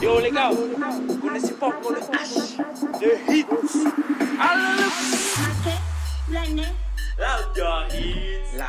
Yo les gars, vous connaissez pas encore le H, le hit. Allez, là, hit. Là.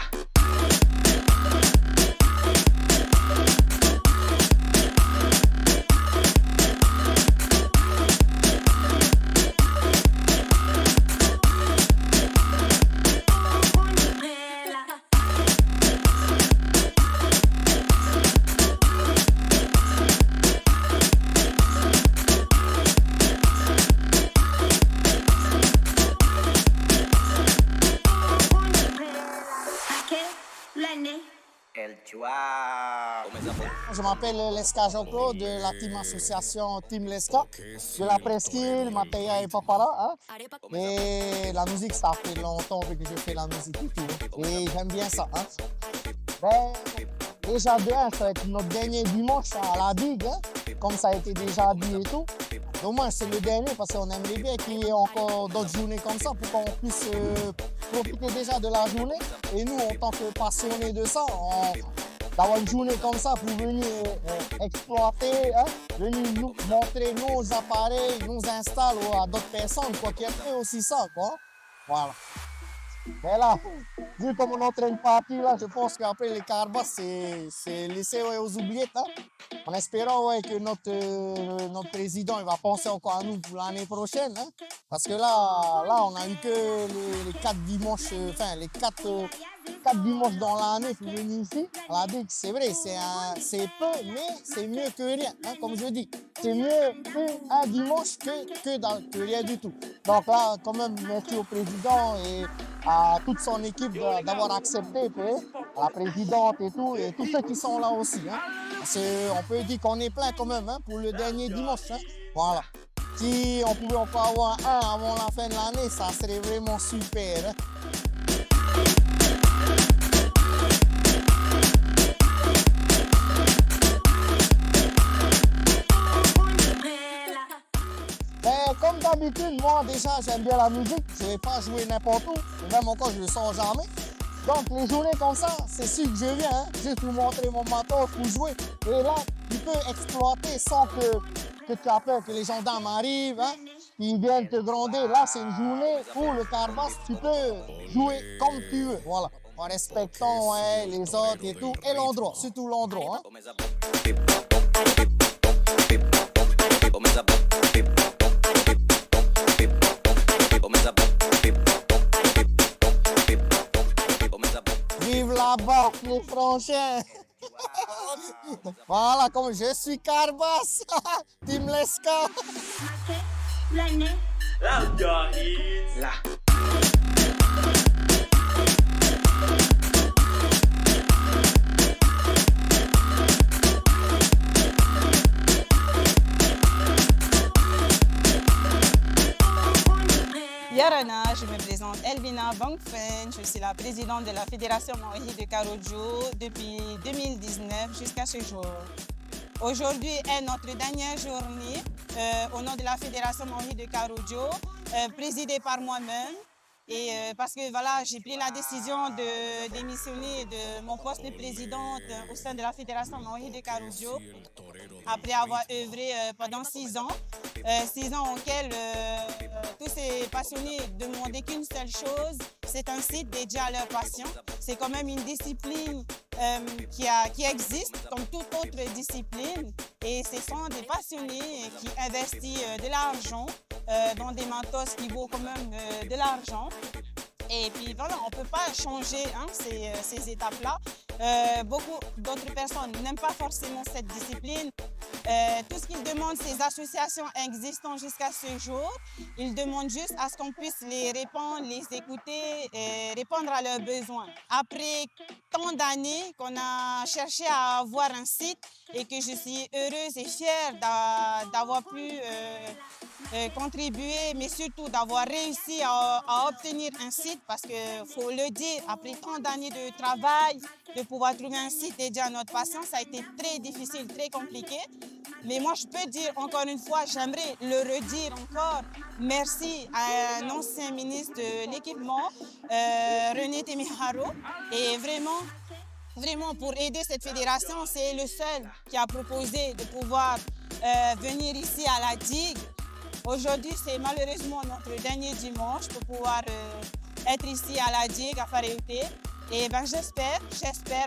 Je m'appelle Leska Jean-Claude de la team association Team Leska, de la presqu'île, Mataya et Papara. Hein? Et la musique, ça fait longtemps que je fais la musique et tout. Et j'aime bien ça. Hein? Ben, déjà bien, ça va être notre dernier dimanche à la digue, hein? Comme ça a été déjà dit et tout. Dommage, c'est le dernier parce qu'on aimerait bien qu'il y ait encore d'autres journées comme ça pour qu'on puisse profiter déjà de la journée. Et nous, en tant que passionnés de ça, d'avoir une journée comme ça pour venir exploiter, hein, venir nous montrer nos appareils, nos installs à d'autres personnes, quoi, qui aiment aussi ça, quoi. Voilà. Mais là, vu comme on est en train de partir, là, je pense qu'après les carbas, c'est laissé aux oubliettes. Hein, en espérant que notre président il va penser encore à nous pour l'année prochaine. Hein, parce que là, on a eu que les 4 dimanches, enfin les 4 dimanches dans l'année pour venir ici. On a dit que c'est vrai, c'est peu, mais c'est mieux que rien. Hein, comme je dis, c'est mieux un dimanche que rien du tout. Donc là, quand même, merci au président et à toute son équipe d'avoir accepté, à la présidente et tous ceux qui sont là aussi. Hein. On peut dire qu'on est plein quand même hein, pour le dernier dimanche. Hein. Voilà. Si on pouvait encore avoir un avant la fin de l'année, ça serait vraiment super. Hein. Comme d'habitude, moi déjà j'aime bien la musique, je ne vais pas jouer n'importe où, et même encore je ne le sors jamais. Donc les journées comme ça, c'est sûr que je viens, hein, juste pour montrer mon matos pour jouer. Et là, tu peux exploiter sans que tu aies peur que les gendarmes arrivent, hein, ils viennent te gronder. Là, c'est une journée où le carbas, tu peux jouer comme tu veux, voilà, en respectant les autres et tout, et l'endroit, surtout l'endroit. Hein. Vive la barque, les franchins! Voilà, comme je suis Carbas, Team Leska. Là. Yarana, je me présente Elvina Bangfen, je suis la présidente de la Fédération Maohi de Karodjo depuis 2019 jusqu'à ce jour. Aujourd'hui est notre dernière journée au nom de la Fédération Maohi de Karodjo, présidée par moi-même. Et parce que voilà, j'ai pris la décision de démissionner de mon poste de présidente au sein de la Fédération Maohi de Karodjo après avoir œuvré pendant 6 ans. 6 ans auxquels tous ces passionnés demandaient qu'une seule chose, c'est un site dédié à leur passion. C'est quand même une discipline qui existe comme toute autre discipline et ce sont des passionnés qui investissent de l'argent dans des matos qui vaut quand même de l'argent. Et puis voilà, on ne peut pas changer hein, ces étapes-là. Beaucoup d'autres personnes n'aiment pas forcément cette discipline. Tout ce qu'ils demandent, ces associations existant jusqu'à ce jour, ils demandent juste à ce qu'on puisse les répondre, les écouter et répondre à leurs besoins. Après tant d'années qu'on a cherché à avoir un site et que je suis heureuse et fière d'avoir pu contribuer, mais surtout d'avoir réussi à obtenir un site parce qu'il faut le dire, après tant d'années de travail, de pouvoir trouver un site dédié à notre passion, ça a été très difficile, très compliqué. Mais moi, je peux dire encore une fois, j'aimerais le redire encore, merci à un ancien ministre de l'équipement, René Temiharo, et vraiment pour aider cette fédération, c'est le seul qui a proposé de pouvoir venir ici à la digue. Aujourd'hui, c'est malheureusement notre dernier dimanche pour pouvoir être ici à la digue à Faréouté. Et ben, j'espère,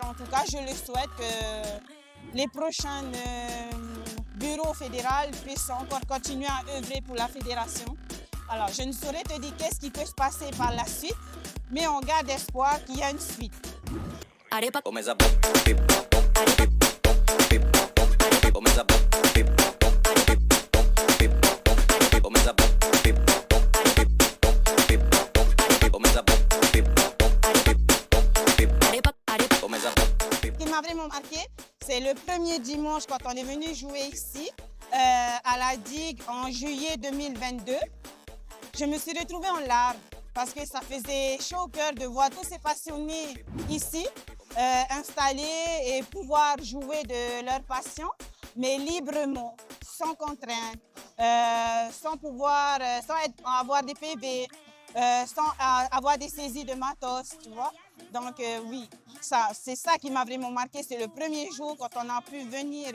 en tout cas, je le souhaite que les prochains bureaux fédéraux puissent encore continuer à œuvrer pour la fédération. Alors, je ne saurais te dire qu'est-ce qui peut se passer par la suite, mais on garde espoir qu'il y a une suite. Ce qui m'a vraiment marqué, c'est le premier dimanche quand on est venu jouer ici à la digue en juillet 2022. Je me suis retrouvée en larmes parce que ça faisait chaud au cœur de voir tous ces passionnés ici installés et pouvoir jouer de leur passion, mais librement, sans contrainte, sans avoir des PV, sans avoir des saisies de matos, tu vois. Donc oui, c'est ça qui m'a vraiment marqué. C'est le premier jour quand on a pu venir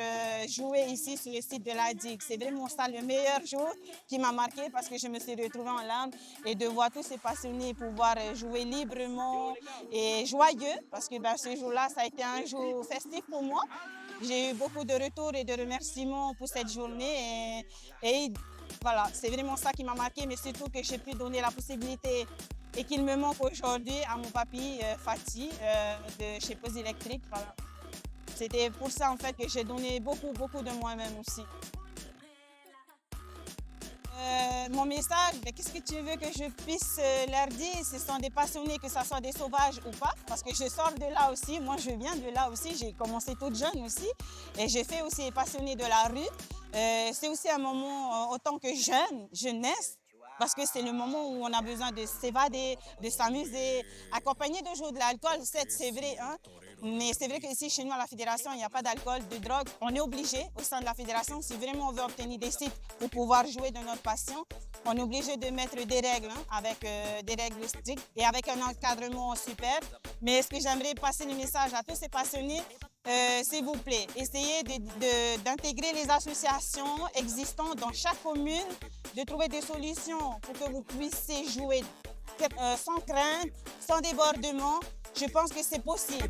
jouer ici sur le site de la digue. C'est vraiment ça le meilleur jour qui m'a marqué parce que je me suis retrouvée en larmes et de voir tous ces passionnés pouvoir jouer librement et joyeux parce que ce jour-là, ça a été un jour festif pour moi. J'ai eu beaucoup de retours et de remerciements pour cette journée et voilà, c'est vraiment ça qui m'a marqué, mais surtout que j'ai pu donner la possibilité et qu'il me manque aujourd'hui à mon papy Fatih de chez Pose Électrique. Voilà. C'était pour ça en fait que j'ai donné beaucoup de moi-même aussi. Mon message, qu'est-ce que tu veux que je puisse leur dire? Ce sont des passionnés, que ce soit des sauvages ou pas, parce que je sors de là aussi, moi je viens de là aussi, j'ai commencé toute jeune aussi, et j'ai fait aussi les passionnés de la rue. C'est aussi un moment, autant que jeunesse, parce que c'est le moment où on a besoin de s'évader, de s'amuser, accompagné de jouer de l'alcool, c'est vrai, hein? Mais c'est vrai qu'ici, chez nous, à la Fédération, il n'y a pas d'alcool, de drogue. On est obligé, au sein de la Fédération, si vraiment on veut obtenir des sites pour pouvoir jouer de notre passion, on est obligé de mettre des règles, hein, avec des règles strictes et avec un encadrement super. Mais ce que j'aimerais passer le message à tous ces passionnés, s'il vous plaît, essayez d'intégrer les associations existantes dans chaque commune, de trouver des solutions pour que vous puissiez jouer sans crainte, sans débordement. Je pense que c'est possible.